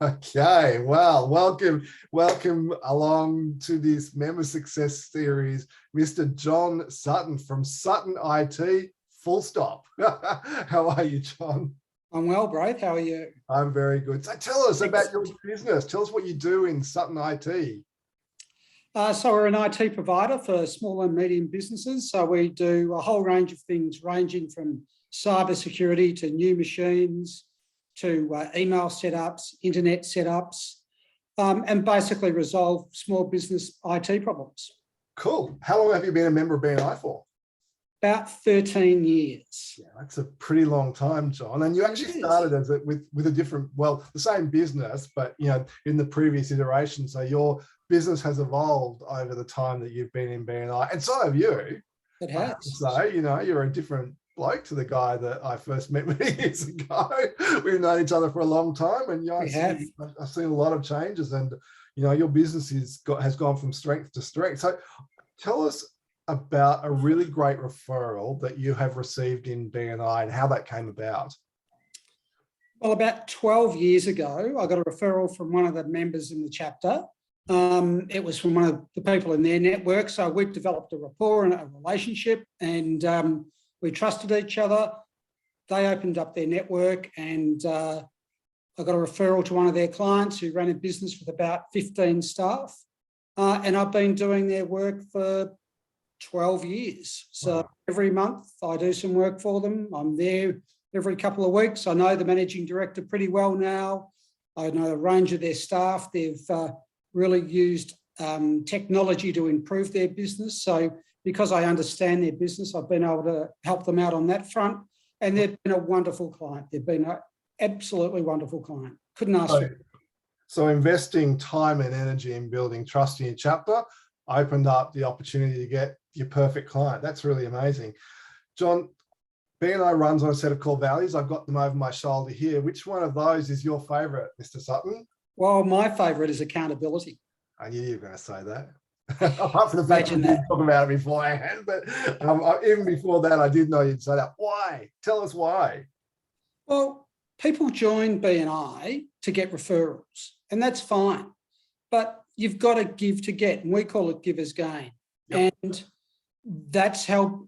Okay, well, welcome along to this Member Success Series, Mr. John Sutton from Sutton IT, full stop. How are you, John? I'm well, Braith. How are you? I'm very good. So tell us about your business. Tell us what you do in Sutton IT. So we're an IT provider for small and medium businesses. So we do a whole range of things ranging from cyber security to new machines, to email setups, internet setups, and basically resolve small business IT problems. Cool. How long have you been a member of BNI for? About 13 years. Yeah, that's a pretty long time, John. And you actually started as with a different, well, the same business, but in the previous iteration. So your business has evolved over the time that you've been in BNI, and so have you. It has. So you're a different bloke to the guy that I first met many years ago. We've known each other for a long time, and I've seen a lot of changes, and your business has gone from strength to strength. So tell us about a really great referral that you have received in BNI and how that came about. Well, about 12 years ago, I got a referral from one of the members in the chapter. It was from one of the people in their network. So we've developed a rapport and a relationship, and we trusted each other. They opened up their network, and I got a referral to one of their clients who ran a business with about 15 staff. And I've been doing their work for 12 years. So wow. Every month I do some work for them. I'm there every couple of weeks. I know the managing director pretty well now. I know a range of their staff. They've really used technology to improve their business. So because I understand their business, I've been able to help them out on that front. And they've been a wonderful client. They've been an absolutely wonderful client. Couldn't ask for. So investing time and energy in building trust in your chapter opened up the opportunity to get your perfect client. That's really amazing. John, BNI runs on a set of core values. I've got them over my shoulder here. Which one of those is your favourite, Mr. Sutton? Well, my favourite is accountability. I knew you were going to say that. Apart from the fact that you didn't talk about it beforehand, but even before that, I did know you'd say that. Why? Tell us why. Well, people join BNI to get referrals, and that's fine. But you've got to give to get, and we call it givers gain. Yep. And that's how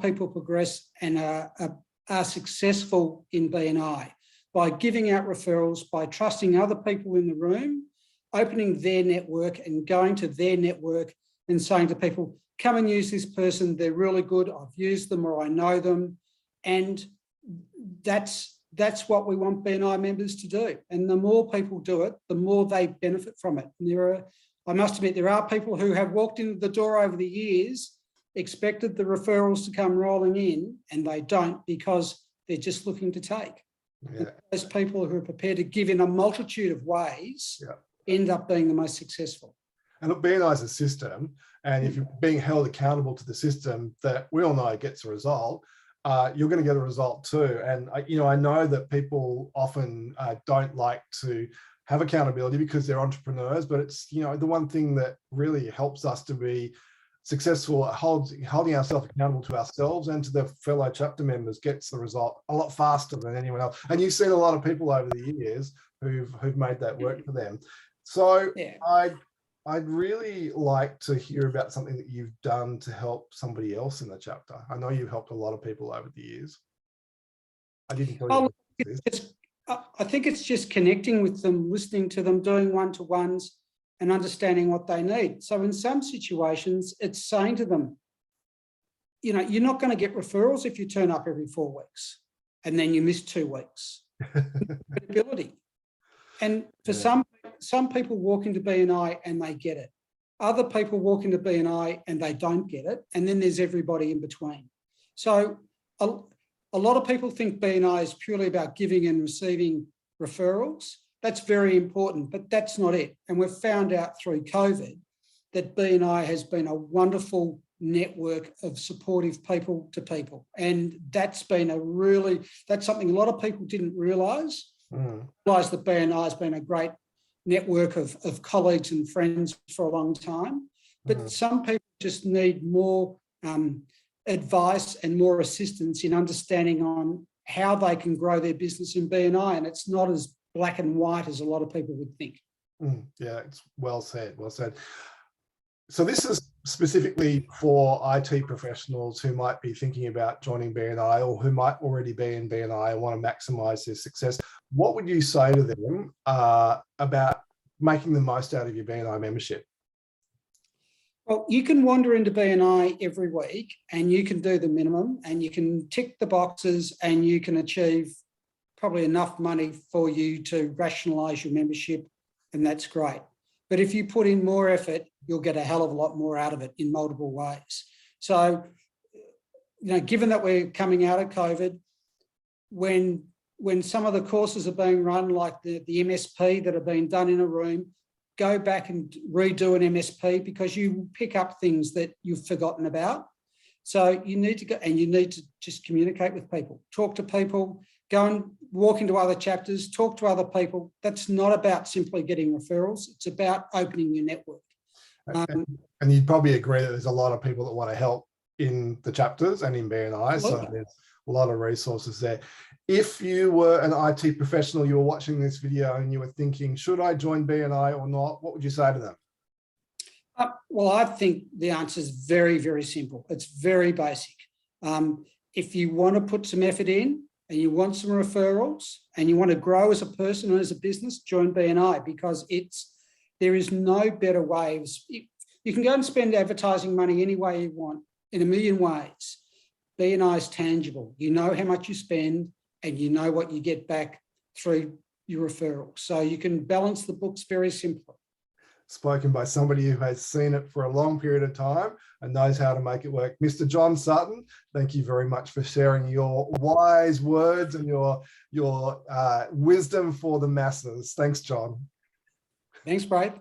people progress and are successful in BNI, by giving out referrals, by trusting other people in the room, opening their network and going to their network and saying to people, come and use this person, they're really good, I've used them or I know them. And that's what we want BNI members to do. And the more people do it, the more they benefit from it. And I must admit, there are people who have walked into the door over the years, expected the referrals to come rolling in, and they don't, because they're just looking to take. Yeah. Those people who are prepared to give in a multitude of ways end up being the most successful. And look, BNI is a system, and if you're being held accountable to the system that we all know gets a result, you're going to get a result too. And I know that people often don't like to have accountability because they're entrepreneurs, but it's the one thing that really helps us to be successful at holding ourselves accountable to ourselves and to the fellow chapter members gets the result a lot faster than anyone else. And you've seen a lot of people over the years who've made that work for them. So yeah. I'd really like to hear about something that you've done to help somebody else in the chapter. I know you've helped a lot of people over the years. I didn't tell you I think it's just connecting with them, listening to them, doing one-to-ones and understanding what they need. So in some situations, it's saying to them, you're not going to get referrals if you turn up every 4 weeks and then you miss 2 weeks. Credibility. And for some people walk into BNI and they get it. Other people walk into BNI and they don't get it. And then there's everybody in between. So a lot of people think BNI is purely about giving and receiving referrals. That's very important, but that's not it. And we've found out through COVID that BNI has been a wonderful network of supportive people to people. And that's been that's something a lot of people didn't realise. Realise that BNI has been a great network of colleagues and friends for a long time. But some people just need more advice and more assistance in understanding on how they can grow their business in BNI. And it's not as black and white as a lot of people would think. Yeah, it's well said, well said. So this is specifically for IT professionals who might be thinking about joining BNI or who might already be in BNI and want to maximize their success. What would you say to them about making the most out of your BNI membership? Well, you can wander into BNI every week and you can do the minimum and you can tick the boxes and you can achieve probably enough money for you to rationalise your membership, and that's great. But if you put in more effort, you'll get a hell of a lot more out of it in multiple ways. So, given that we're coming out of COVID, when some of the courses are being run, like the MSP that have been done in a room, go back and redo an MSP because you pick up things that you've forgotten about. So you need to go and you need to just communicate with people, talk to people, go and walk into other chapters, talk to other people. That's not about simply getting referrals. It's about opening your network. And you'd probably agree that there's a lot of people that want to help in the chapters and in BNI. So there's a lot of resources there. If you were an IT professional, you were watching this video and you were thinking, should I join BNI or not? What would you say to them? Well, I think the answer is very, very simple. It's very basic. If you want to put some effort in and you want some referrals and you want to grow as a person and as a business, join BNI, because there is no better way. You can go and spend advertising money any way you want in a million ways. BNI is tangible. You know how much you spend and you know what you get back through your referrals. So you can balance the books very simply. Spoken by somebody who has seen it for a long period of time and knows how to make it work. Mr. John Sutton, thank you very much for sharing your wise words and your wisdom for the masses. Thanks, John. Thanks, Brad.